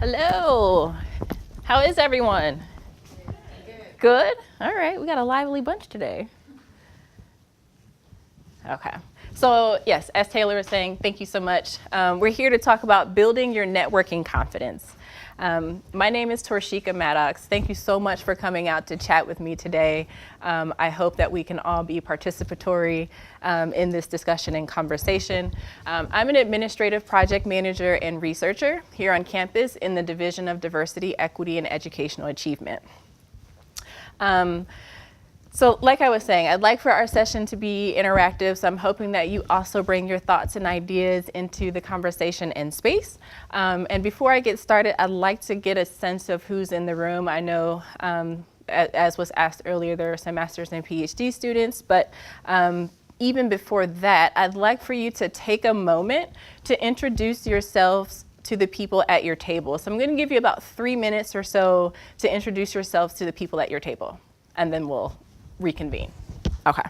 Hello. How is everyone? Good? All right, we got a lively bunch today. Okay. So yes, as Taylor was saying, thank you so much. We're here to talk about building your networking confidence. My name is Torsheika Maddox. Thank you so much for coming out to chat with me today. I hope that we can all be participatory in this discussion and conversation. I'm an administrative project manager and researcher here on campus in the Division of Diversity, Equity, and Educational Achievement. So like I was saying, I'd like for our session to be interactive, so I'm hoping that you also bring your thoughts and ideas into the conversation and space. And before I get started, I'd like to get a sense of who's in the room. I know, as was asked earlier, there are some master's and PhD students, but even before that, I'd like for you to take a moment to introduce yourselves to the people at your table. So I'm going to give you about 3 minutes or so to introduce yourselves to the people at your table, and then we'll reconvene. Okay.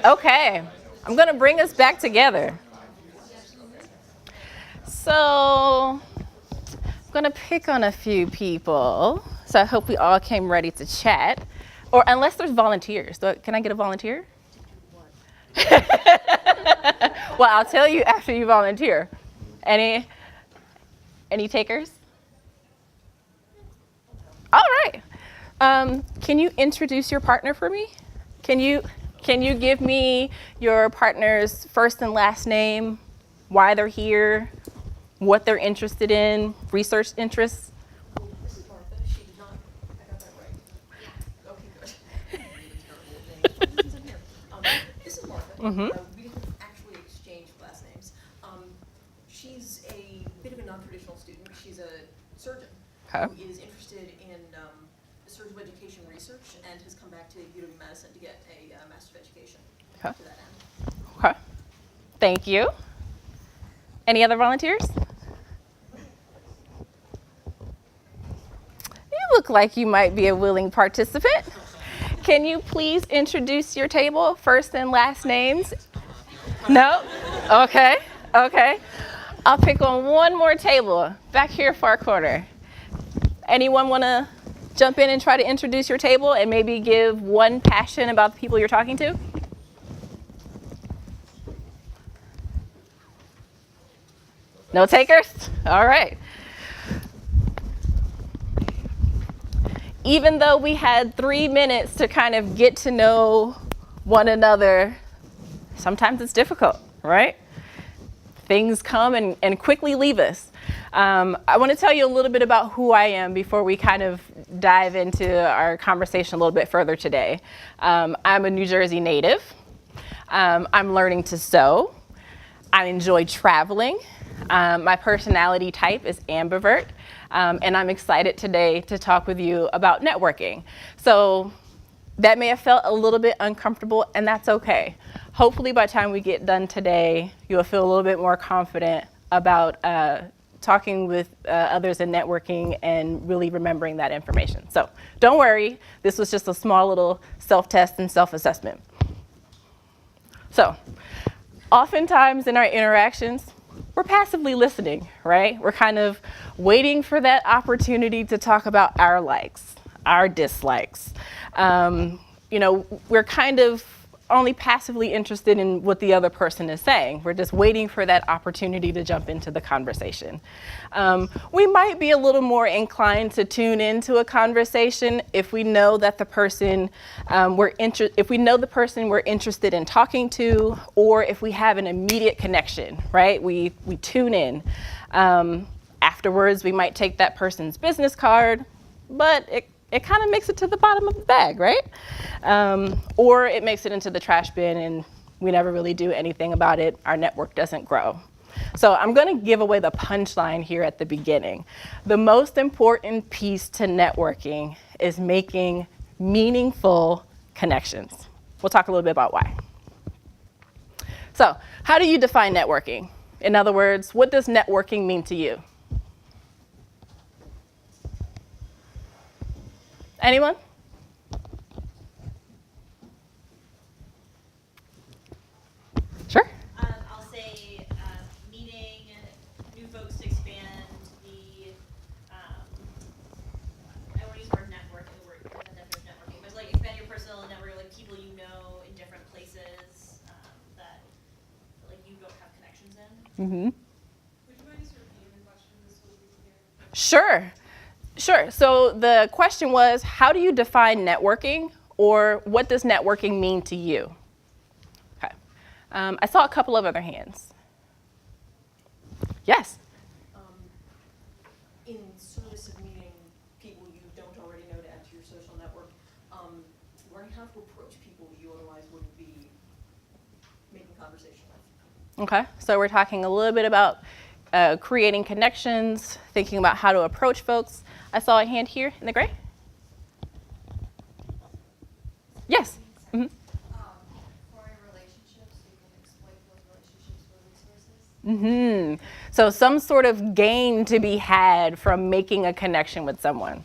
Okay, I'm gonna bring us back together. So I'm gonna pick on a few people. So I hope we all came ready to chat, or unless there's volunteers. Can I get a volunteer? Well, I'll tell you after you volunteer. Any takers? All right. Can you introduce your partner for me? Can you give me your partner's first and last name, why they're here, what they're interested in, research interests? This is Martha. She did not. I got that right. Yeah. Okay, good. This is Martha. Mm-hmm. We didn't actually exchange last names. She's a bit of a non-traditional student. She's a surgeon who is interested in surgeon education research and has come back to UW-Madison to get a Master's of Education to that end. Okay. Thank you. Any other volunteers? You look like you might be a willing participant. Can you please introduce your table, first and last names? No? Okay. I'll pick on one more table, back here far corner. Anyone want to jump in and try to introduce your table and maybe give one passion about the people you're talking to? No takers? All right. Even though we had 3 minutes to kind of get to know one another, sometimes it's difficult, right? Things come and quickly leave us. I want to tell you a little bit about who I am before we kind of dive into our conversation a little bit further today. I'm a New Jersey native. I'm learning to sew. I enjoy traveling. My personality type is ambivert, and I'm excited today to talk with you about networking. So that may have felt a little bit uncomfortable, and that's okay. Hopefully by the time we get done today, you'll feel a little bit more confident about talking with others and networking and really remembering that information. So don't worry, this was just a small little self-test and self-assessment. So oftentimes in our interactions, we're passively listening, right? We're kind of waiting for that opportunity to talk about our likes, our dislikes. We're kind of only passively interested in what the other person is saying. We're just waiting for that opportunity to jump into the conversation. We might be a little more inclined to tune into a conversation if we know that the person we're interested in talking to, or if we have an immediate connection, right? We tune in. Afterwards, we might take that person's business card, but it kind of makes it to the bottom of the bag, right? Or it makes it into the trash bin and we never really do anything about it. Our network doesn't grow. So I'm going to give away the punchline here at the beginning. The most important piece to networking is making meaningful connections. We'll talk a little bit about why. So how do you define networking? In other words, what does networking mean to you? Anyone? Would you mind just repeating the question? This was here. Sure. So the question was, how do you define networking, or what does networking mean to you? Okay. I saw a couple of other hands. Yes. In service of meeting people you don't already know to add to your social network, learning how to approach people you otherwise wouldn't be making conversation with. Okay. So we're talking a little bit about creating connections, thinking about how to approach folks. I saw a hand here in the gray. Yes. Mm-hmm. For relationships, you can exploit those relationships for resources. So some sort of gain to be had from making a connection with someone.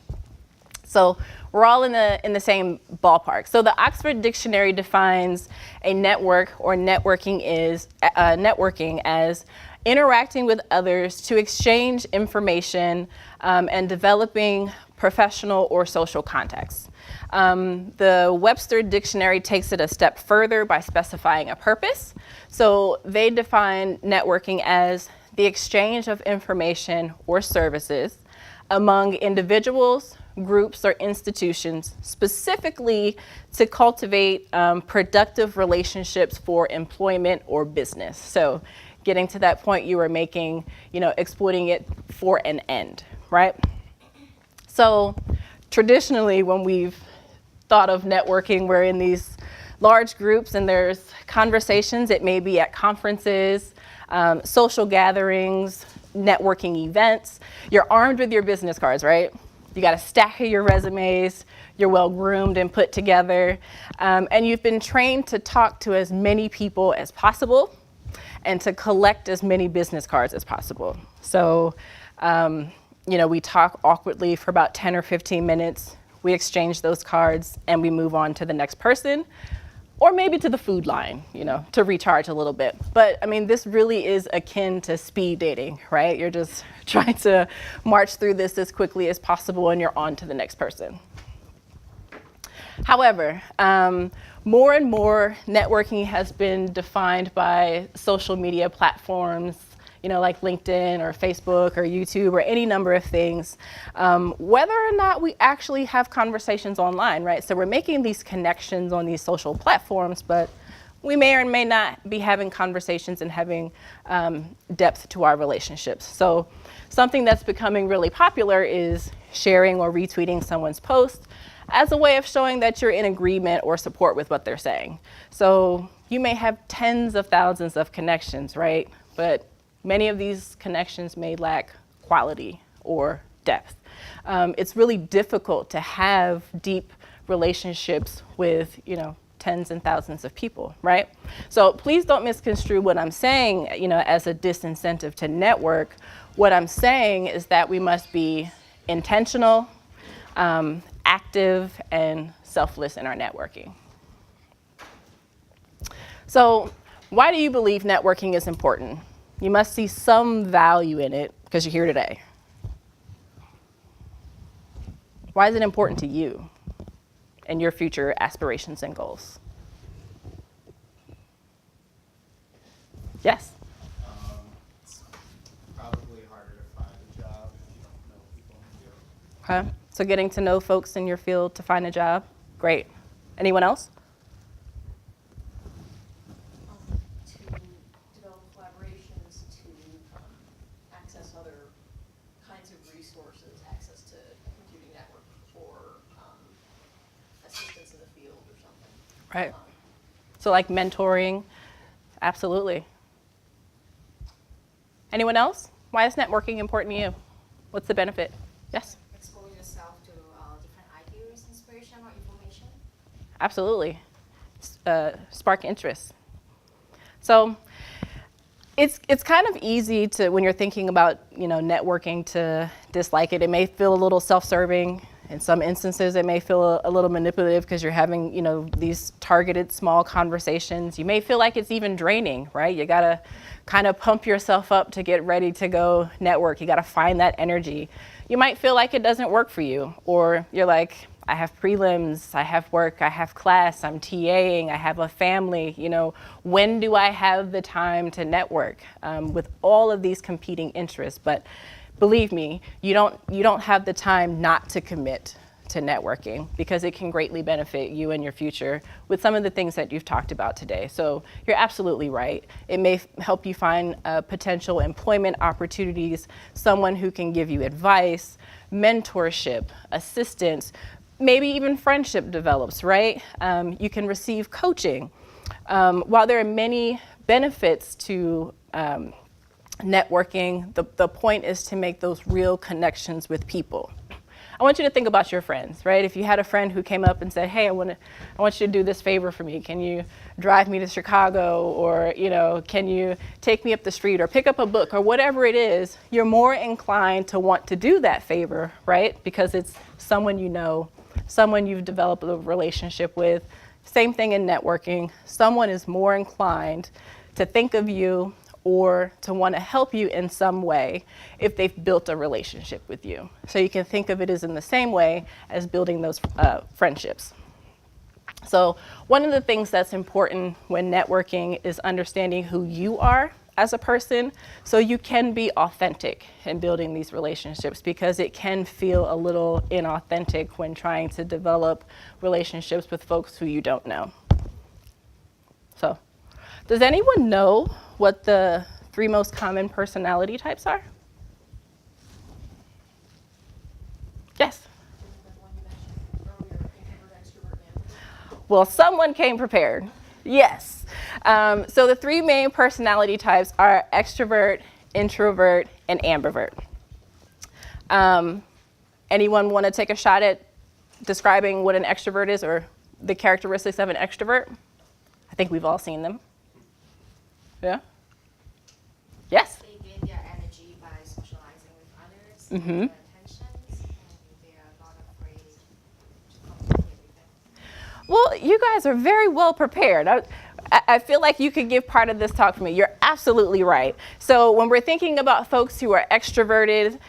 So we're all in the same ballpark. So the Oxford Dictionary defines a network or networking as interacting with others to exchange information and developing professional or social contacts. The Webster Dictionary takes it a step further by specifying a purpose. So they define networking as the exchange of information or services among individuals, groups, or institutions, specifically to cultivate productive relationships for employment or business. So getting to that point you were making, exploiting it for an end, right? So traditionally, when we've thought of networking, we're in these large groups and there's conversations. It may be at conferences, social gatherings, networking events. You're armed with your business cards, right? You got a stack of your resumes. You're well groomed and put together. And you've been trained to talk to as many people as possible and to collect as many business cards as possible. So, we talk awkwardly for about 10 or 15 minutes. We exchange those cards and we move on to the next person, or maybe to the food line, to recharge a little bit. But this really is akin to speed dating, right? You're just trying to march through this as quickly as possible and you're on to the next person. However, more and more networking has been defined by social media platforms, like LinkedIn or Facebook or YouTube or any number of things, whether or not we actually have conversations online, right? So we're making these connections on these social platforms, but we may or may not be having conversations and having depth to our relationships. So something that's becoming really popular is sharing or retweeting someone's post as a way of showing that you're in agreement or support with what they're saying. So you may have tens of thousands of connections, right? But many of these connections may lack quality or depth. It's really difficult to have deep relationships with, tens and thousands of people, right? So please don't misconstrue what I'm saying, as a disincentive to network. What I'm saying is that we must be intentional, active, and selfless in our networking. So why do you believe networking is important? You must see some value in it because you're here today. Why is it important to you and your future aspirations and goals? Yes? It's probably harder to find a job if you don't know people in the field. Okay, so getting to know folks in your field to find a job, great. Anyone else? To develop collaborations, to access other kinds of resources, access to computing network or assistance in the field or something. Right. So like mentoring, absolutely. Anyone else? Why is networking important to you? What's the benefit? Yes? Expose yourself to different ideas, inspiration, or information. Absolutely. Spark interest. So it's kind of easy to, when you're thinking about, networking, to dislike it. It may feel a little self-serving. In some instances, it may feel a little manipulative because you're having, these targeted small conversations. You may feel like it's even draining, right? You gotta kind of pump yourself up to get ready to go network. You gotta find that energy. You might feel like it doesn't work for you, or you're like, I have prelims, I have work, I have class, I'm TAing, I have a family, when do I have the time to network with all of these competing interests? But believe me, you don't have the time not to commit to networking, because it can greatly benefit you in your future with some of the things that you've talked about today. So you're absolutely right. It may help you find potential employment opportunities, someone who can give you advice, mentorship, assistance, maybe even friendship develops, right? You can receive coaching. While there are many benefits to networking, the point is to make those real connections with people. I want you to think about your friends, right? If you had a friend who came up and said, hey, I want you to do this favor for me. Can you drive me to Chicago? Or, can you take me up the street or pick up a book or whatever it is, you're more inclined to want to do that favor, right? Because it's someone you know, someone you've developed a relationship with. Same thing in networking. Someone is more inclined to think of you or to want to help you in some way if they've built a relationship with you. So you can think of it as in the same way as building those friendships. So one of the things that's important when networking is understanding who you are as a person, so you can be authentic in building these relationships, because it can feel a little inauthentic when trying to develop relationships with folks who you don't know. So, does anyone know what the 3 most common personality types are? Yes? Well, someone came prepared. Yes. So the 3 main personality types are extrovert, introvert, and ambivert. Anyone want to take a shot at describing what an extrovert is, or the characteristics of an extrovert? I think we've all seen them. Yeah? Yes? They gain their energy by socializing with others, Mm-hmm. their intentions, and they are not afraid to communicate with them. Well, you guys are very well prepared. I feel like you could give part of this talk for me. You're absolutely right. So when we're thinking about folks who are extroverted,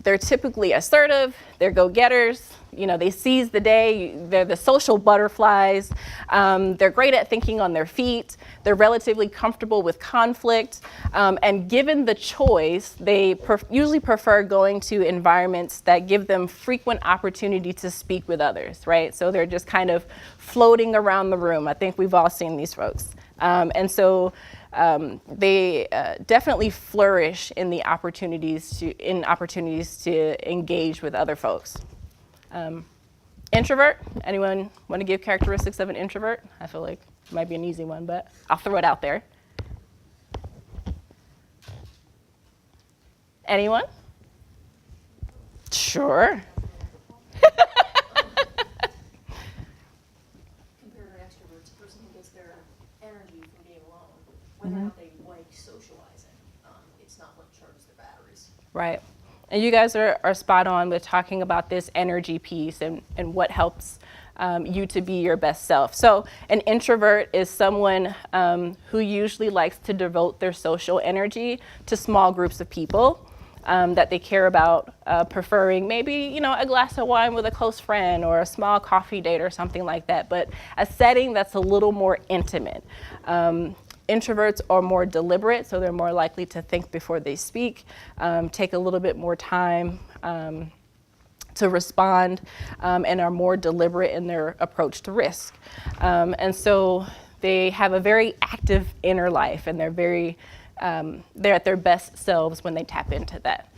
they're typically assertive, they're go-getters, they seize the day, they're the social butterflies, they're great at thinking on their feet, they're relatively comfortable with conflict, and given the choice, they usually prefer going to environments that give them frequent opportunity to speak with others, right? So they're just kind of floating around the room. I think we've all seen these folks. And so they definitely flourish in the opportunities to engage with other folks. Introvert, anyone want to give characteristics of an introvert? I feel like it might be an easy one, but I'll throw it out there. Anyone? Sure. Compared to extroverts, a person who gets their energy from being alone, whether or not they like socializing, it's not what charges their batteries. Right. And you guys are spot on with talking about this energy piece and what helps you to be your best self. So an introvert is someone who usually likes to devote their social energy to small groups of people that they care about, preferring maybe, a glass of wine with a close friend or a small coffee date or something like that, but a setting that's a little more intimate. Introverts are more deliberate, so they're more likely to think before they speak, take a little bit more time to respond, and are more deliberate in their approach to risk. And so they have a very active inner life, and they're at their best selves when they tap into that.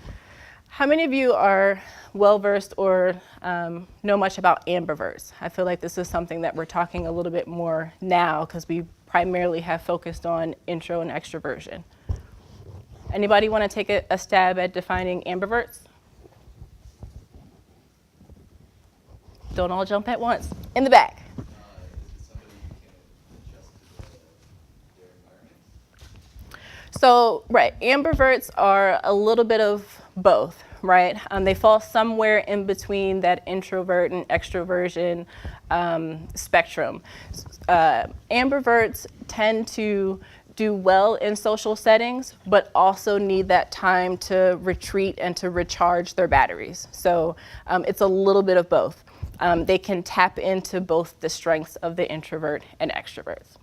How many of you are well-versed or know much about ambiverts? I feel like this is something that we're talking a little bit more now because we primarily have focused on intro and extroversion. Anybody want to take a stab at defining ambiverts? Don't all jump at once. In the back. Is it somebody who can adjust to their environment? So, right, ambiverts are a little bit of both, right? They fall somewhere in between that introvert and extroversion spectrum. Ambiverts tend to do well in social settings, but also need that time to retreat and to recharge their batteries. So it's a little bit of both. they can tap into both the strengths of the introvert and extroverts.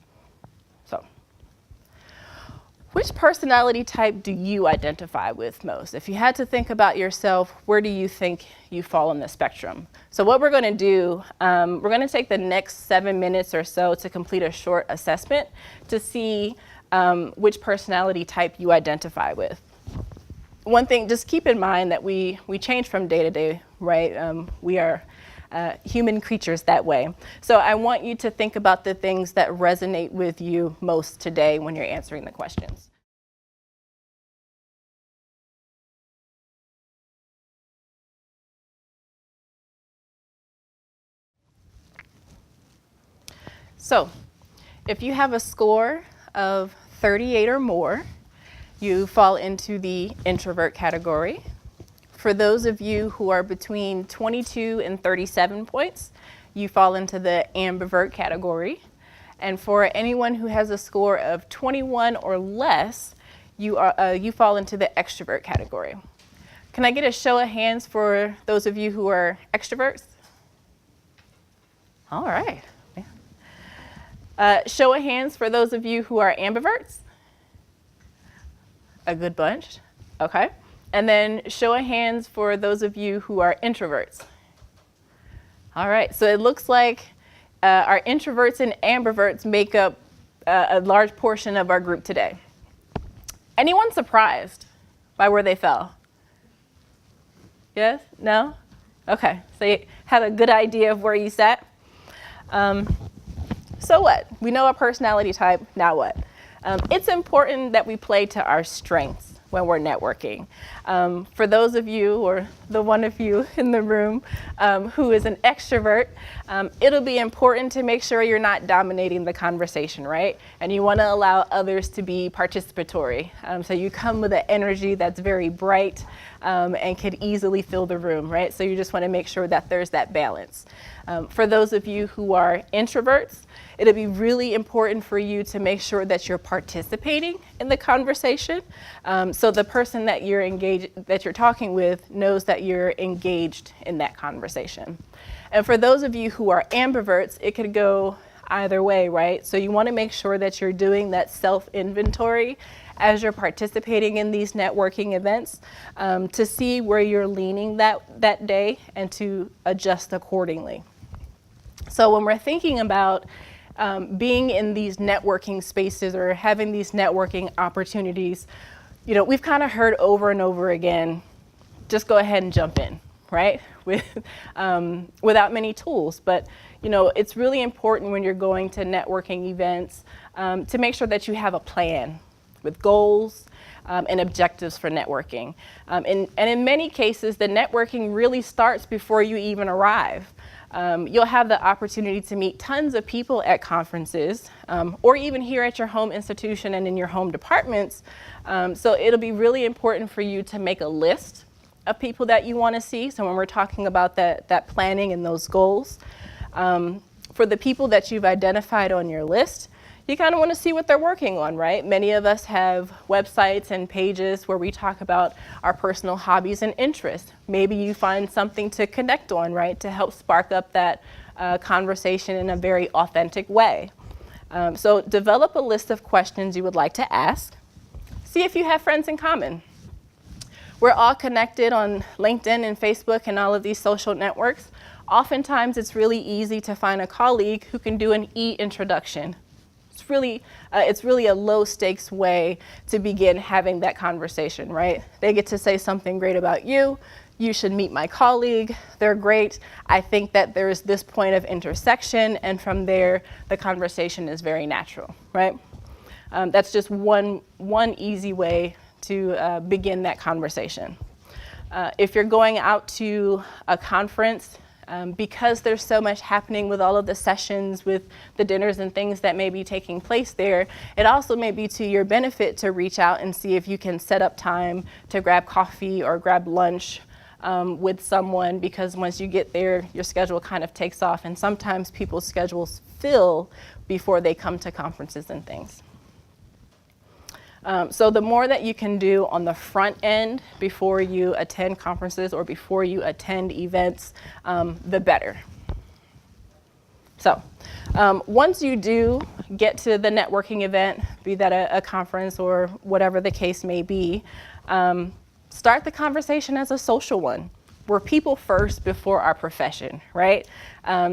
So, which personality type do you identify with most? If you had to think about yourself, where do you think you fall on the spectrum? So what we're going to do, we're going to take the next 7 minutes or so to complete a short assessment to see which personality type you identify with. One thing, just keep in mind that we change from day to day, right? We are human creatures that way. So I want you to think about the things that resonate with you most today when you're answering the questions. So if you have a score of 38 or more, you fall into the introvert category. For those of you who are between 22 and 37 points, you fall into the ambivert category. And for anyone who has a score of 21 or less, you fall into the extrovert category. Can I get a show of hands for those of you who are extroverts? All right. Show of hands for those of you who are ambiverts. A good bunch. Okay. And then show of hands for those of you who are introverts. All right. So it looks like our introverts and ambiverts make up a large portion of our group today. Anyone surprised by where they fell? Yes? No? Okay. So you had a good idea of where you sat. So what? We know our personality type. Now what? It's important that we play to our strengths when we're networking. For those of you, or the one of you in the room who is an extrovert, it'll be important to make sure you're not dominating the conversation, right? And you want to allow others to be participatory. So you come with an energy that's very bright and could easily fill the room, right? So you just want to make sure that there's that balance. For those of you who are introverts, it'll be really important for you to make sure that you're participating in the conversation, so the person that you're talking with knows that you're engaged in that conversation. And for those of you who are ambiverts, it could go either way, right? So you want to make sure that you're doing that self-inventory as you're participating in these networking events, to see where you're leaning that day and to adjust accordingly. So when we're thinking about being in these networking spaces or having these networking opportunities, you know, we've kind of heard over and over again, just go ahead and jump in, right? Without many tools. But, you know, it's really important when you're going to networking events to make sure that you have a plan with goals and objectives for networking. And in many cases, the networking really starts before you even arrive. You'll have the opportunity to meet tons of people at conferences, or even here at your home institution and in your home departments. So it'll be really important for you to make a list of people that you want to see. So when we're talking about that planning and those goals, for the people that you've identified on your list, you kind of want to see what they're working on, right? Many of us have websites and pages where we talk about our personal hobbies and interests. Maybe you find something to connect on, right, to help spark up that conversation in a very authentic way. So develop a list of questions you would like to ask. See if you have friends in common. We're all connected on LinkedIn and Facebook and all of these social networks. Oftentimes it's really easy to find a colleague who can do an e-introduction. It's really a low stakes way to begin having that conversation, right? They get to say something great about you. You should meet my colleague. They're great. I think that there is this point of intersection, and from there, the conversation is very natural, right? That's just one easy way to begin that conversation. If you're going out to a conference, because there's so much happening with all of the sessions, with the dinners and things that may be taking place there, it also may be to your benefit to reach out and see if you can set up time to grab coffee or grab lunch with someone, because once you get there, your schedule kind of takes off, and sometimes people's schedules fill before they come to conferences and things. So the more that you can do on the front end before you attend conferences or before you attend events, the better. So once you do get to the networking event, be that a conference or whatever the case may be, start the conversation as a social one. We're people first before our profession, right?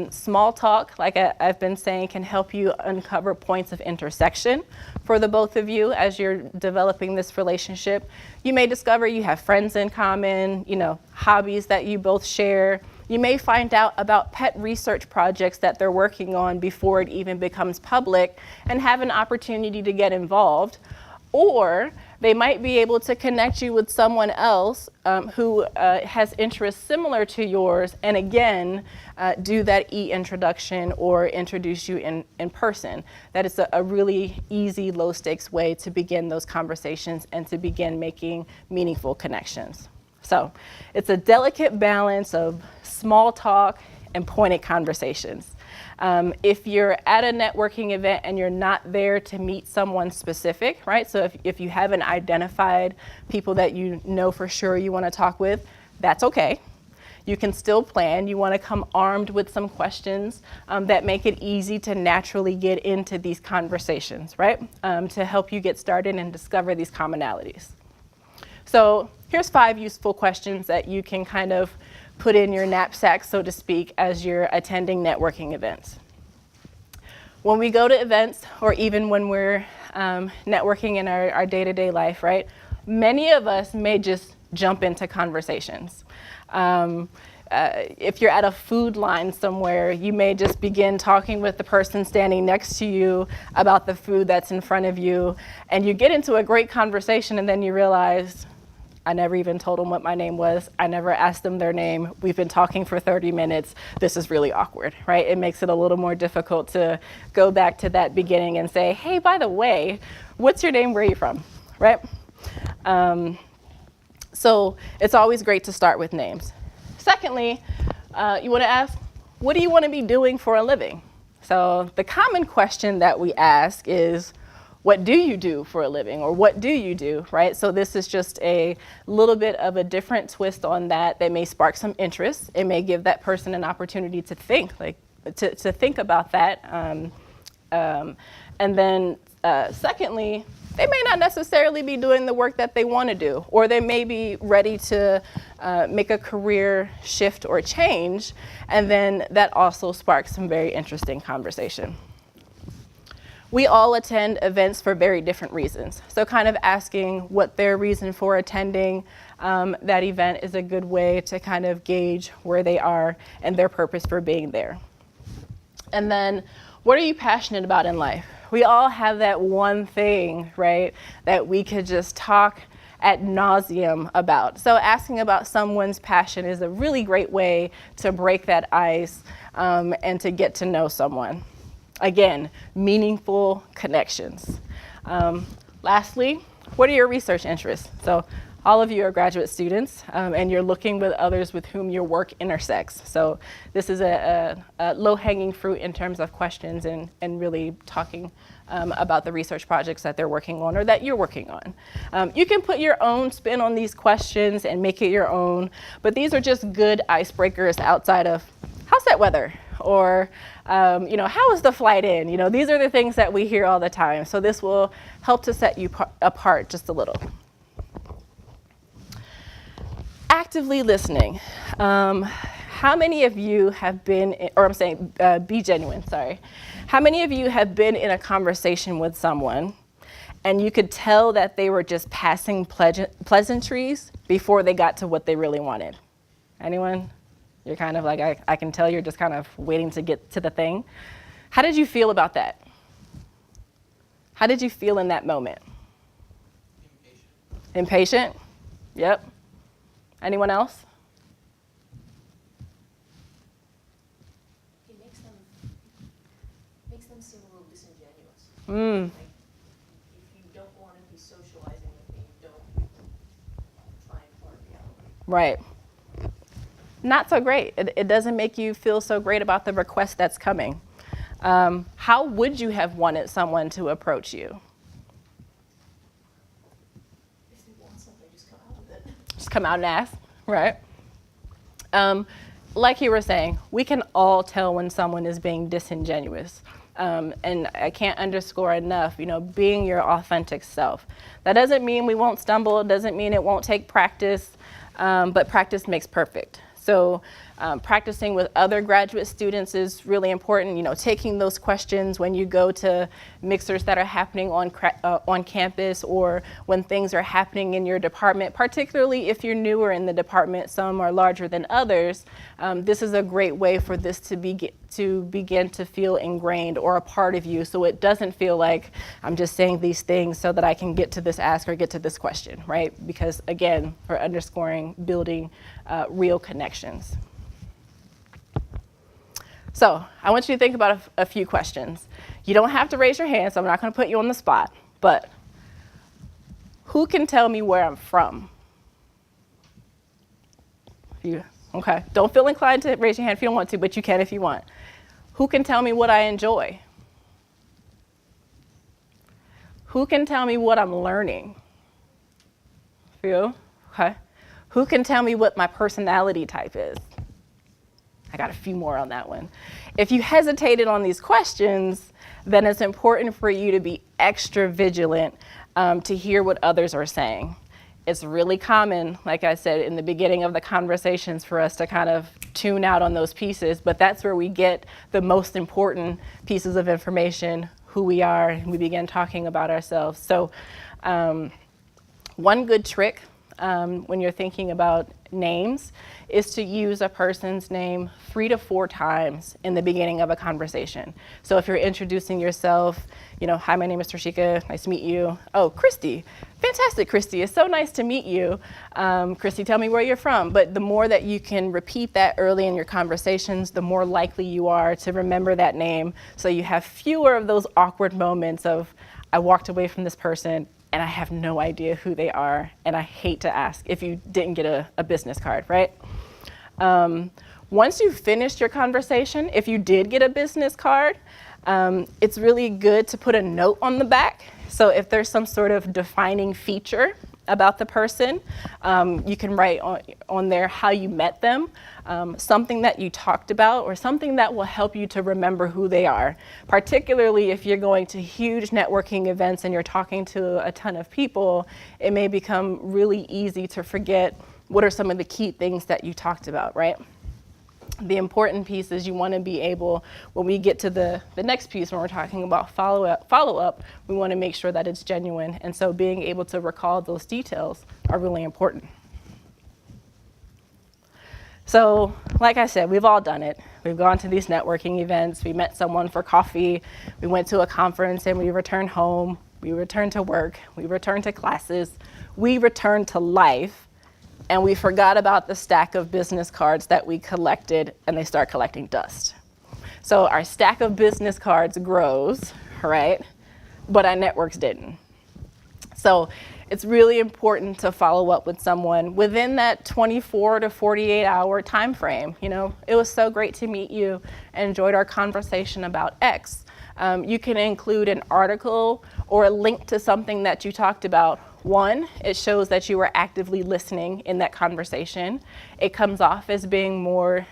Small talk, like I've been saying, can help you uncover points of intersection for the both of you as you're developing this relationship. You may discover you have friends in common, hobbies that you both share. You may find out about pet research projects that they're working on before it even becomes public and have an opportunity to get involved. Or they might be able to connect you with someone else who has interests similar to yours, and again, do that e-introduction or introduce you in person. That is a really easy, low-stakes way to begin those conversations and to begin making meaningful connections. So it's a delicate balance of small talk and pointed conversations. If you're at a networking event and you're not there to meet someone specific, right? So if you haven't identified people that you know for sure you want to talk with, that's okay. You can still plan. You want to come armed with some questions that make it easy to naturally get into these conversations, right? To help you get started and discover these commonalities. So here's 5 useful questions that you can kind of put in your knapsack, so to speak, as you're attending networking events. When we go to events, or even when we're networking in our day-to-day life, right, many of us may just jump into conversations. If you're at a food line somewhere, you may just begin talking with the person standing next to you about the food that's in front of you, and you get into a great conversation, and then you realize, I never even told them what my name was. I never asked them their name. We've been talking for 30 minutes. This is really awkward, right? It makes it a little more difficult to go back to that beginning and say, hey, by the way, what's your name? Where are you from, right? So it's always great to start with names. Secondly, you want to ask, what do you want to be doing for a living? So the common question that we ask is, what do you do for a living, or what do you do, right? So this is just a little bit of a different twist on that may spark some interest. It may give that person an opportunity to think, to think about that. And then secondly, they may not necessarily be doing the work that they want to do, or they may be ready to make a career shift or change, and then that also sparks some very interesting conversation. We all attend events for very different reasons. So kind of asking what their reason for attending that event is a good way to kind of gauge where they are and their purpose for being there. And then, what are you passionate about in life? We all have that one thing, right, that we could just talk ad nauseum about. So asking about someone's passion is a really great way to break that ice and to get to know someone. Again, meaningful connections. Lastly, what are your research interests? So all of you are graduate students, and you're looking with others with whom your work intersects. So this is a low-hanging fruit in terms of questions and really talking about the research projects that they're working on or that you're working on. You can put your own spin on these questions and make it your own, but these are just good icebreakers outside of, how's that weather? Or, how is the flight in? These are the things that we hear all the time. So this will help to set you apart just a little. Actively listening. How many of you have been, be genuine, sorry. How many of you have been in a conversation with someone and you could tell that they were just passing pleasantries before they got to what they really wanted? Anyone? You're kind of like, I can tell you're just kind of waiting to get to the thing. How did you feel about that? How did you feel in that moment? Impatient? Yep. Anyone else? It makes them seem a little disingenuous. Mm. Like, if you don't want to be socializing with me, don't try and flirt reality. Right. Not so great. It doesn't make you feel so great about the request that's coming. How would you have wanted someone to approach you? If they want something, just come out with it. Just come out and ask, right? like you were saying, we can all tell when someone is being disingenuous. And I can't underscore enough, being your authentic self. That doesn't mean we won't stumble, it doesn't mean it won't take practice, but practice makes perfect. So practicing with other graduate students is really important. Taking those questions when you go to mixers that are happening on campus, or when things are happening in your department, particularly if you're newer in the department, some are larger than others. This is a great way for this to begin to feel ingrained or a part of you, so it doesn't feel like I'm just saying these things so that I can get to this ask or get to this question, right? Because again, we're underscoring building real connections. So I want you to think about a few questions. You don't have to raise your hand, so I'm not going to put you on the spot, but who can tell me where I'm from? Okay, don't feel inclined to raise your hand if you don't want to, but you can if you want. Who can tell me what I enjoy? Who can tell me what I'm learning? Okay. Who can tell me what my personality type is? I got a few more on that one. If you hesitated on these questions, then it's important for you to be extra vigilant to hear what others are saying. It's really common, like I said, in the beginning of the conversations for us to kind of tune out on those pieces, but that's where we get the most important pieces of information, who we are, and we begin talking about ourselves. So one good trick when you're thinking about names is to use a person's name 3 to 4 times in the beginning of a conversation. So if you're introducing yourself, hi, my name is Torsheika, nice to meet you. Oh, Christy, fantastic, Christy, it's so nice to meet you. Christy, tell me where you're from. But the more that you can repeat that early in your conversations, the more likely you are to remember that name, so you have fewer of those awkward moments of, I walked away from this person and I have no idea who they are, and I hate to ask if you didn't get a business card, right? Once you've finished your conversation, if you did get a business card, it's really good to put a note on the back. So if there's some sort of defining feature about the person, you can write on there how you met them, something that you talked about, or something that will help you to remember who they are. Particularly if you're going to huge networking events and you're talking to a ton of people, it may become really easy to forget what are some of the key things that you talked about, right? The important piece is you want to be able, when we get to the next piece, when we're talking about follow-up, we want to make sure that it's genuine. And so being able to recall those details are really important. So like I said, we've all done it. We've gone to these networking events, we met someone for coffee, we went to a conference, and we returned home, we returned to work, we returned to classes, we returned to life, and we forgot about the stack of business cards that we collected, and they start collecting dust. So our stack of business cards grows, right? But our networks didn't. So it's really important to follow up with someone within that 24 to 48 hour time frame. It was so great to meet you and enjoyed our conversation about X. You can include an article or a link to something that you talked about. One, it shows that you were actively listening in that conversation. It comes off as being more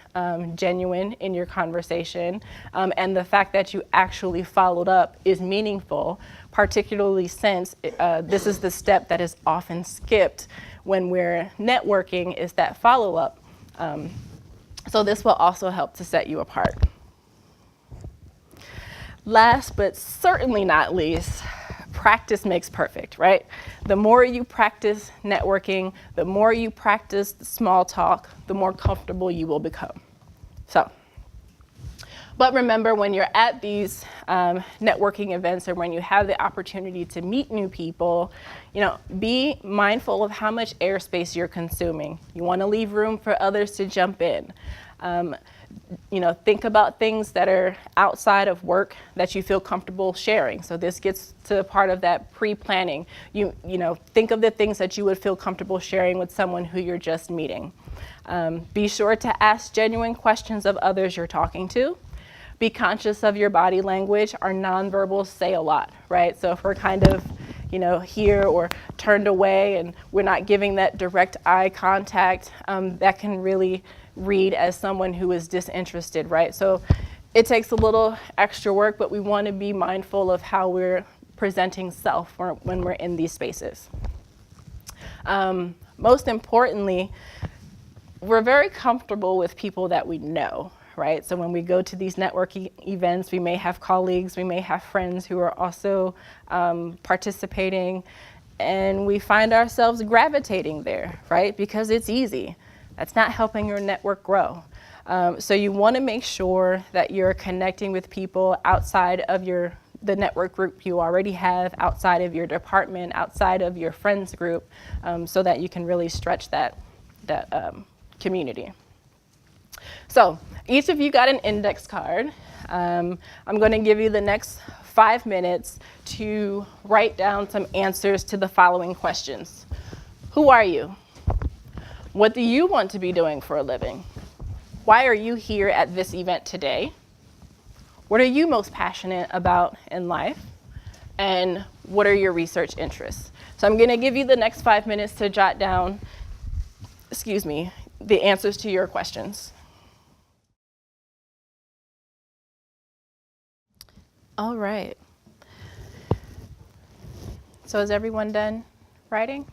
genuine in your conversation. And the fact that you actually followed up is meaningful, particularly since this is the step that is often skipped when we're networking, is that follow-up. So this will also help to set you apart. Last but certainly not least, practice makes perfect, right? The more you practice networking, the more you practice small talk, the more comfortable you will become. But remember, when you're at these networking events, or when you have the opportunity to meet new people, be mindful of how much airspace you're consuming. You want to leave room for others to jump in. Think about things that are outside of work that you feel comfortable sharing. So this gets to part of that pre-planning. Think of the things that you would feel comfortable sharing with someone who you're just meeting. Be sure to ask genuine questions of others you're talking to. Be conscious of your body language. Our nonverbals say a lot, right? So if we're kind of, here or turned away and we're not giving that direct eye contact, that can really read as someone who is disinterested, right? So it takes a little extra work, but we want to be mindful of how we're presenting self when we're in these spaces. Most importantly, we're very comfortable with people that we know, right? So when we go to these networking events, we may have colleagues, we may have friends who are also participating, and we find ourselves gravitating there, right? Because it's easy. That's not helping your network grow. So you want to make sure that you're connecting with people outside of the network group you already have, outside of your department, outside of your friends group, so that you can really stretch that community. So each of you got an index card. I'm going to give you the next 5 minutes to write down some answers to the following questions. Who are you? What do you want to be doing for a living? Why are you here at this event today? What are you most passionate about in life? And what are your research interests? So I'm going to give you the next 5 minutes to jot down, the answers to your questions. All right. So is everyone done writing?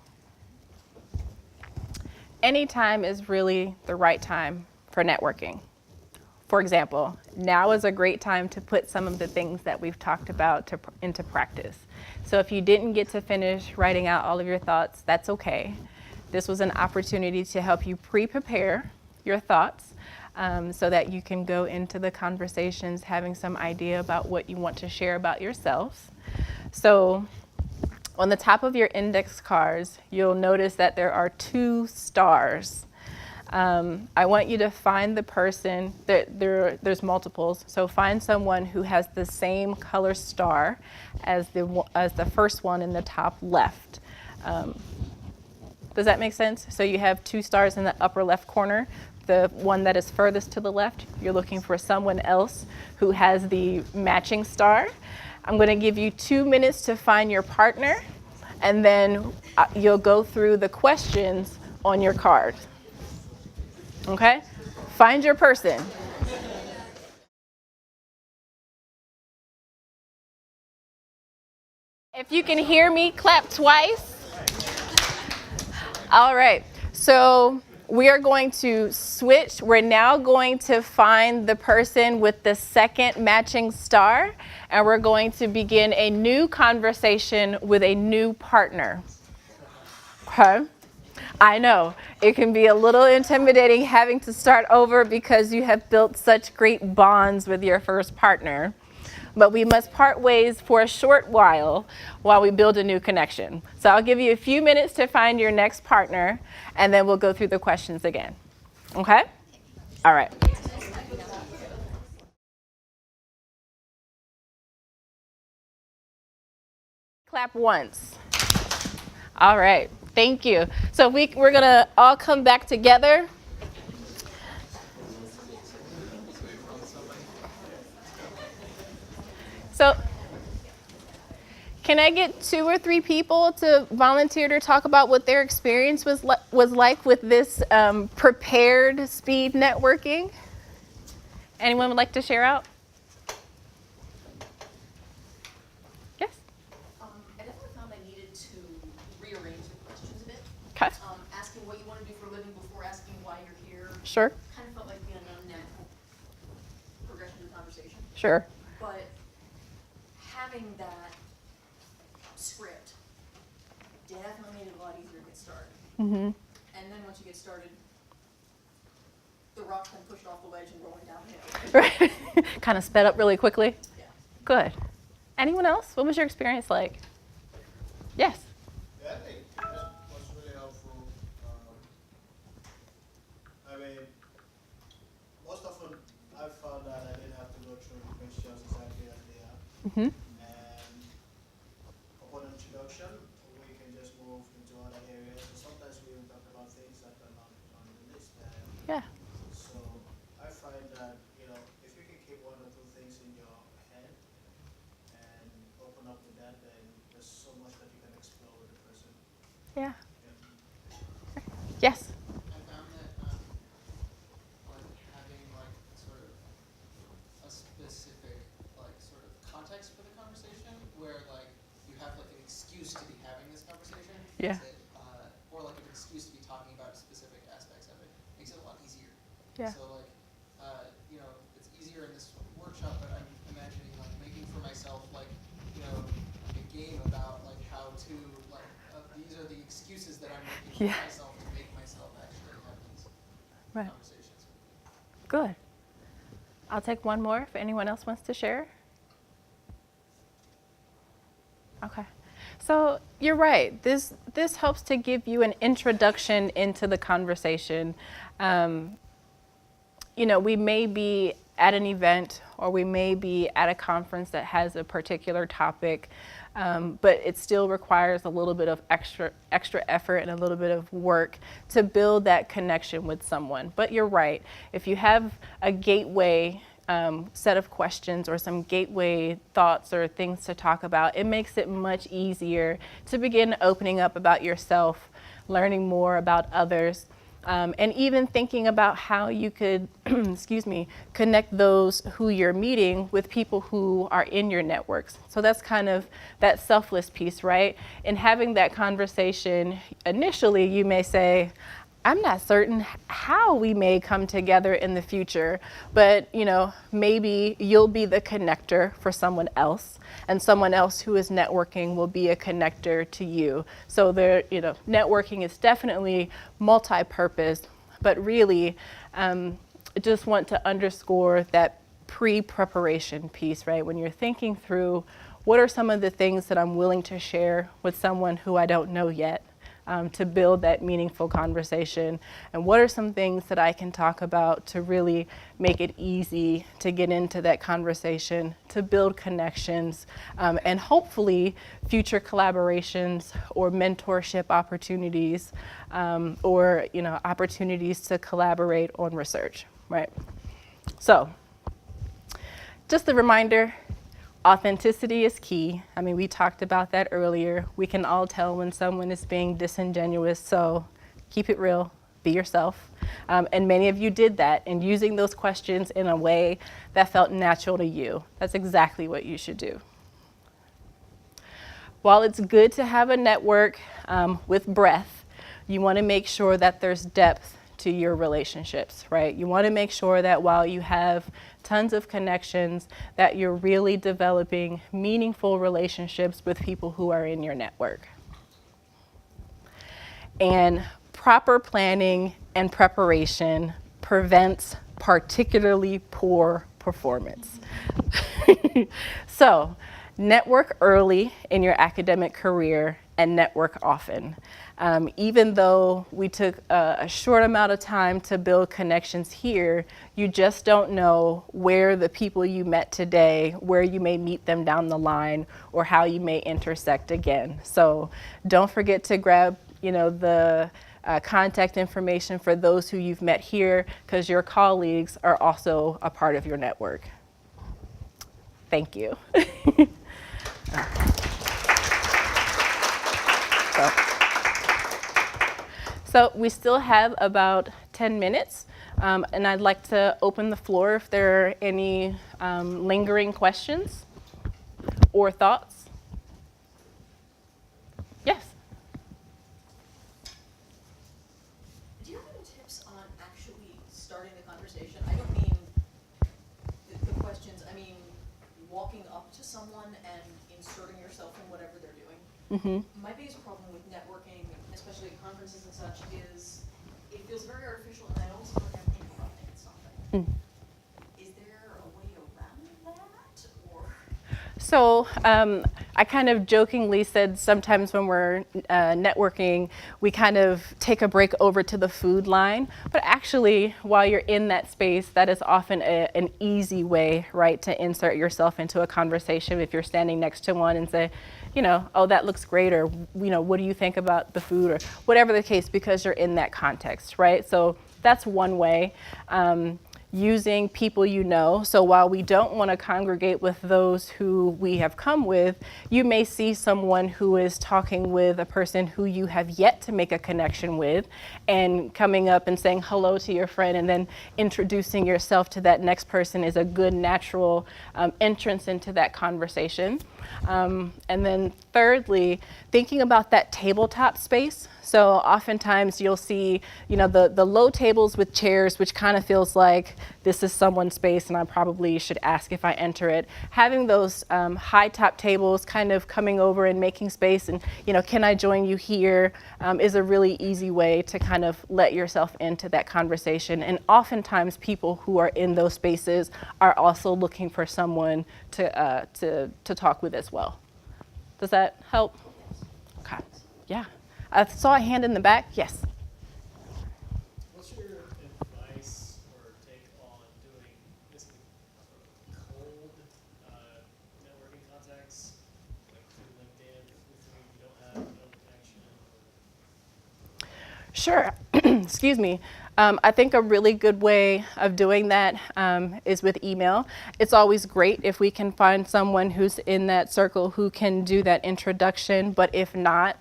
Any time is really the right time for networking. For example, now is a great time to put some of the things that we've talked about into practice. So if you didn't get to finish writing out all of your thoughts, that's okay. This was an opportunity to help you pre-prepare your thoughts so that you can go into the conversations having some idea about what you want to share about yourselves. So on the top of your index cards, you'll notice that there are 2 stars. I want you to find the person, there's multiples, so find someone who has the same color star as the first one in the top left. Does that make sense? So you have 2 stars in the upper left corner. The one that is furthest to the left, you're looking for someone else who has the matching star. I'm going to give you 2 minutes to find your partner, and then you'll go through the questions on your card. Okay? Find your person. If you can hear me, clap twice. All right. So we are going to switch. We're now going to find the person with the second matching star, and we're going to begin a new conversation with a new partner. Okay? I know, it can be a little intimidating having to start over because you have built such great bonds with your first partner. But we must part ways for a short while we build a new connection. So I'll give you a few minutes to find your next partner, and then we'll go through the questions again. Okay? All right. Clap once. All right. Thank you. So we're going to all come back together. So can I get 2 or 3 people to volunteer to talk about what their experience was like with this prepared speed networking? Anyone would like to share out? Yes? I definitely found I needed to rearrange the questions a bit. Okay. Asking what you want to do for a living before asking why you're here. Sure. Kind of felt like being an unnatural progression of the conversation. Sure. But having that script definitely made it a lot easier to get started. Mm-hmm. And then once you get started, the rock's been pushed off the ledge and rolling downhill. Right. Kind of sped up really quickly. Yeah. Good. Anyone else? What was your experience like? Yes. Yeah, I think that was really helpful. I mean, most often I found that I didn't have to go through the questions exactly as they are. Mm-hmm. And upon introduction, we can just move into other areas. And sometimes we even talk about things that are not on the list. Yeah. So I find that, if you can keep 1 or 2 things in your head and open up with that, then there's so much that you can explore with the person. Yeah. Yeah. Yes. I found that Yeah. Or like an excuse to be talking about specific aspects of it makes it a lot easier. Yeah. So like, it's easier in this workshop, but I'm imagining like making for myself like, a game about like how to like, these are the excuses that I'm making for myself to make myself actually have these conversations. Good. I'll take one more if anyone else wants to share. Okay. So you're right. This helps to give you an introduction into the conversation. We may be at an event or we may be at a conference that has a particular topic, but it still requires a little bit of extra effort and a little bit of work to build that connection with someone. But you're right. If you have a gateway set of questions or some gateway thoughts or things to talk about, it makes it much easier to begin opening up about yourself, learning more about others, and even thinking about how you could, connect those who you're meeting with people who are in your networks. So that's kind of that selfless piece, right? In having that conversation, initially you may say, I'm not certain how we may come together in the future, but maybe you'll be the connector for someone else, and someone else who is networking will be a connector to you. So networking is definitely multi-purpose, but really, I just want to underscore that pre-preparation piece, right? When you're thinking through what are some of the things that I'm willing to share with someone who I don't know yet, to build that meaningful conversation, and what are some things that I can talk about to really make it easy to get into that conversation, to build connections, and hopefully future collaborations or mentorship opportunities, or opportunities to collaborate on research, right? So just a reminder, authenticity is key. I mean, we talked about that earlier. We can all tell when someone is being disingenuous, so keep it real, be yourself. And many of you did that in using those questions in a way that felt natural to you. That's exactly what you should do. While it's good to have a network with breadth, you want to make sure that there's depth to your relationships, right? You want to make sure that while you have tons of connections, that you're really developing meaningful relationships with people who are in your network. And proper planning and preparation prevents particularly poor performance. So, network early in your academic career and network often. Even though we took a short amount of time to build connections here, you just don't know where the people you met today, where you may meet them down the line, or how you may intersect again. So don't forget to grab, the contact information for those who you've met here, because your colleagues are also a part of your network. Thank you. So we still have about 10 minutes, and I'd like to open the floor if there are any lingering questions or thoughts. Yes? Do you have any tips on actually starting the conversation? I don't mean the questions, I mean walking up to someone and inserting yourself in whatever they're doing. My biggest problem with networking, especially at conferences and such, is it feels very artificial, and I also feel like I'm interrupting something. Is there a way around that, or? So I kind of jokingly said sometimes when we're networking, we kind of take a break over to the food line. But actually, while you're in that space, that is often an easy way, right, to insert yourself into a conversation if you're standing next to one and say, oh, that looks great, or, what do you think about the food, or whatever the case, because you're in that context, right? So that's one way. Using people you know. So while we don't want to congregate with those who we have come with, you may see someone who is talking with a person who you have yet to make a connection with, and coming up and saying hello to your friend and then introducing yourself to that next person is a good natural entrance into that conversation. And then thirdly, thinking about that tabletop space. So oftentimes you'll see, the low tables with chairs, which kind of feels like this is someone's space and I probably should ask if I enter it. Having those high top tables kind of coming over and making space and, can I join you here, is a really easy way to kind of let yourself into that conversation. And oftentimes people who are in those spaces are also looking for someone to talk with as well. Does that help? Okay. Yeah. I saw a hand in the back. Yes. What's your advice or take on doing this cold networking contacts, like through LinkedIn, with whom you don't have no connection? Sure. Excuse me. I think a really good way of doing that is with email. It's always great if we can find someone who's in that circle who can do that introduction, but if not,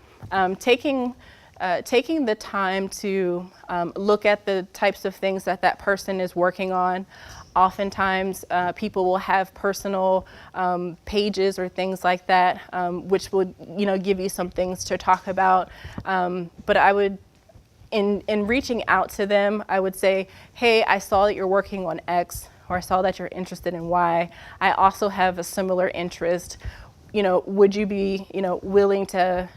taking the time to look at the types of things that person is working on. Oftentimes, people will have personal pages or things like that, which would, give you some things to talk about. But I would, in reaching out to them, I would say, hey, I saw that you're working on X, or I saw that you're interested in Y. I also have a similar interest. Would you be, willing to,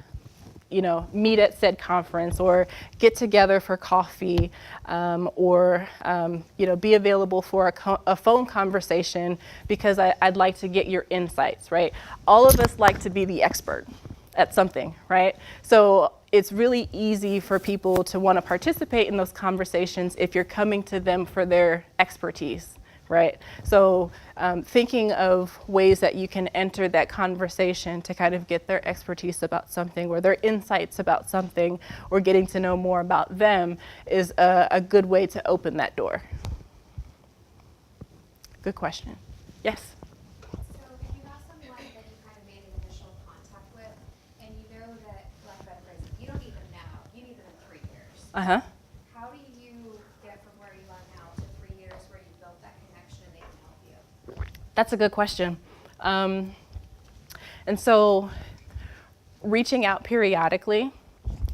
meet at said conference or get together for coffee, or, be available for a phone conversation, because I'd like to get your insights, right? All of us like to be the expert at something, right? So it's really easy for people to want to participate in those conversations if you're coming to them for their expertise, right? So thinking of ways that you can enter that conversation to kind of get their expertise about something or their insights about something or getting to know more about them is a good way to open that door. Good question. Yes? So if you have someone that you kind of made an initial contact with, and you know that, like that phrase, you don't need them now, you need them in 3 years. Uh-huh. How do you get from where you are now to 3 years where you built that connection and they can help you? That's a good question. And so reaching out periodically.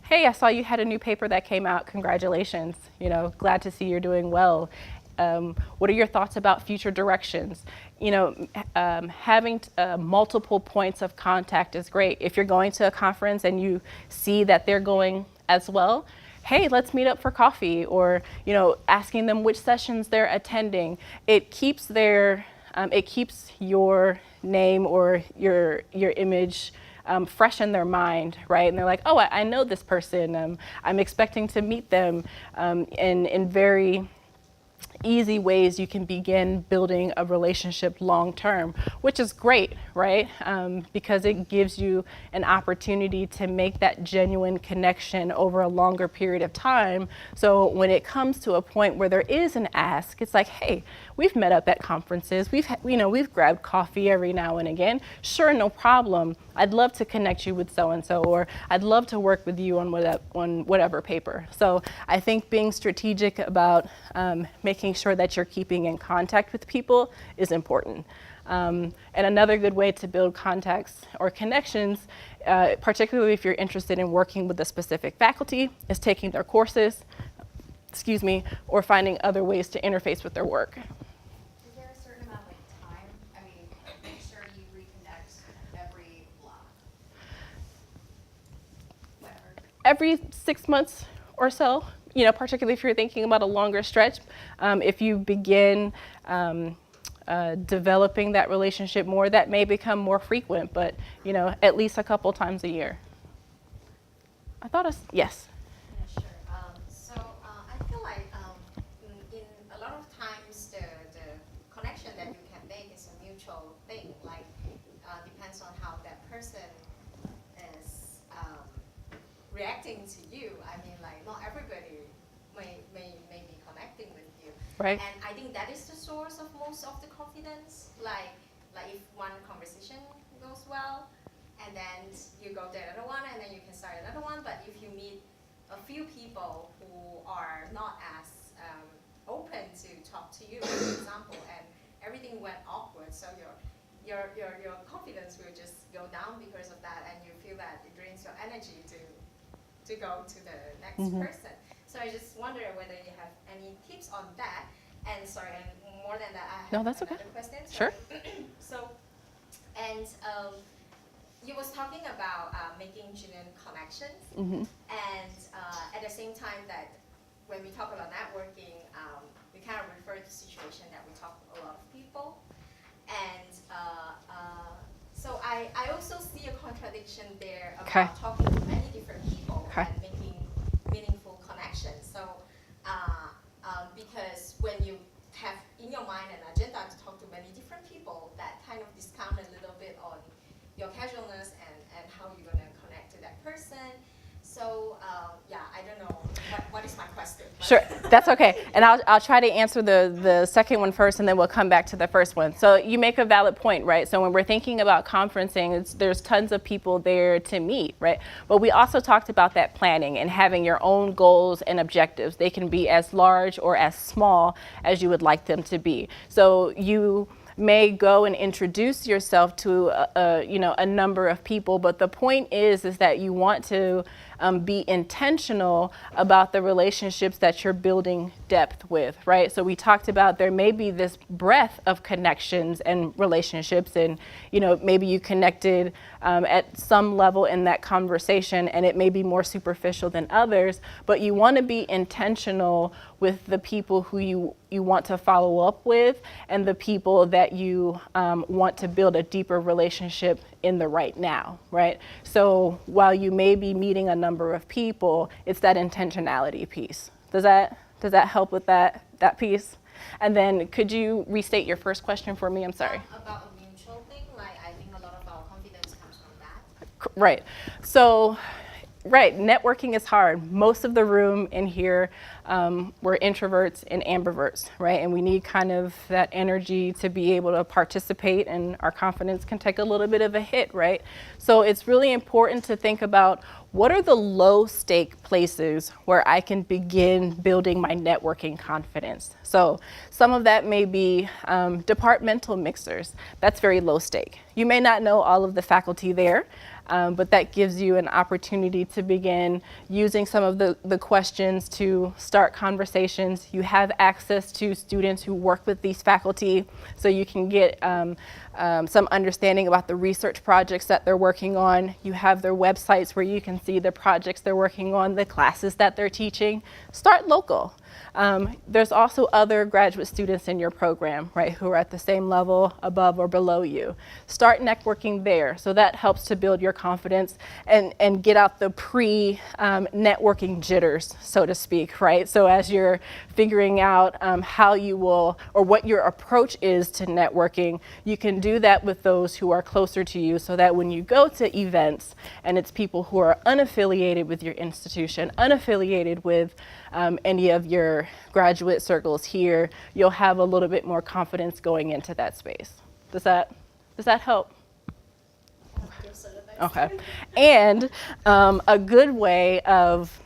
Hey, I saw you had a new paper that came out. Congratulations. Glad to see you're doing well. What are your thoughts about future directions? Having multiple points of contact is great. If you're going to a conference and you see that they're going as well, hey, let's meet up for coffee, or asking them which sessions they're attending. It keeps your name or your image fresh in their mind, right? And they're like, oh, I know this person. I'm expecting to meet them, in very easy ways you can begin building a relationship long term, which is great, right? Because it gives you an opportunity to make that genuine connection over a longer period of time. So when it comes to a point where there is an ask, it's like, hey, we've met up at conferences, we've grabbed coffee every now and again. Sure, no problem. I'd love to connect you with so-and-so, or I'd love to work with you on whatever paper. So I think being strategic about making sure that you're keeping in contact with people is important. And another good way to build contacts or connections, particularly if you're interested in working with a specific faculty, is taking their courses, or finding other ways to interface with their work. Is there a certain amount of time? I mean, make sure you reconnect every block. Whatever. Every 6 months or so, particularly if you're thinking about a longer stretch, if you begin developing that relationship more, that may become more frequent, but at least a couple times a year. Yes. Yeah, sure. I feel like in a lot of times the connection that you can make is a mutual thing. Like depends on how that person is reacting to you. I mean, like not everybody may be connecting with you. Right. And I think that is the source of most of the confidence. Like if one conversation goes well, and then you go to another one, and then you can start another one. But if you meet a few people who are not as open to talk to you, for example, and everything went awkward, so your confidence will just go down because of that, and you feel that it drains your energy to go to the next person. So I just wonder whether you have any tips on that. And sorry, and more than that, I have another question. Sure. So, and you was talking about making genuine connections, and at the same time that when we talk about networking, we kind of refer to the situation that we talk to a lot of people, and so I also see a contradiction there about talking to many different people and making meaningful connections. So because when you have in your mind an agenda to talk to many different people, that kind of discount a little bit on your casualness and how you're going to connect to that person. So yeah, I don't know what is my question. Sure, that's okay. And I'll try to answer the second one first, and then we'll come back to the first one. So you make a valid point, right? So when we're thinking about conferencing, there's tons of people there to meet, right? But we also talked about that planning and having your own goals and objectives. They can be as large or as small as you would like them to be. So you may go and introduce yourself to a number of people, but the point is that you want to be intentional about the relationships that you're building depth with, right? So we talked about there may be this breadth of connections and relationships, and maybe you connected at some level in that conversation, and it may be more superficial than others, but you want to be intentional with the people who you want to follow up with, and the people that you want to build a deeper relationship in the right now, right? So while you may be meeting a number of people, it's that intentionality piece. Does that help with that piece? And then could you restate your first question for me? I'm sorry. About a mutual thing, like I think a lot of our confidence comes from that. Right. So, right, networking is hard. Most of the room in here, we're introverts and ambiverts, right? And we need kind of that energy to be able to participate, and our confidence can take a little bit of a hit, right? So it's really important to think about what are the low stake places where I can begin building my networking confidence. So some of that may be departmental mixers. That's very low stake. You may not know all of the faculty there, but that gives you an opportunity to begin using some of the questions to start conversations. You have access to students who work with these faculty, so you can get some understanding about the research projects that they're working on. You have their websites where you can see the projects they're working on, the classes that they're teaching. Start local. There's also other graduate students in your program, right, who are at the same level, above or below you. Start networking there. So that helps to build your confidence and get out the pre-networking jitters, so to speak, right? So as you're figuring out how you will, or what your approach is to networking, you can do that with those who are closer to you, so that when you go to events and it's people who are unaffiliated with your institution, unaffiliated with any of your graduate circles here, you'll have a little bit more confidence going into that space. Does that help? Okay. And a good way of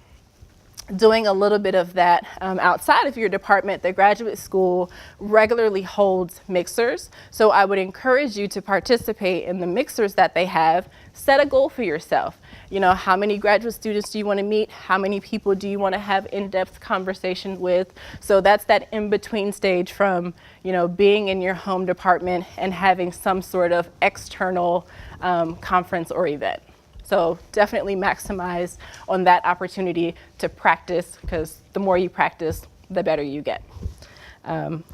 doing a little bit of that outside of your department, the graduate school regularly holds mixers. So I would encourage you to participate in the mixers that they have. Set a goal for yourself. How many graduate students do you want to meet? How many people do you want to have in-depth conversation with? So that's that in-between stage from, being in your home department and having some sort of external conference or event. So definitely maximize on that opportunity to practice, because the more you practice, the better you get.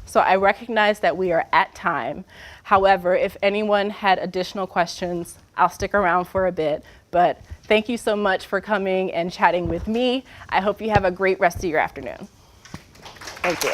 So I recognize that we are at time. However, if anyone had additional questions, I'll stick around for a bit. But thank you so much for coming and chatting with me. I hope you have a great rest of your afternoon. Thank you.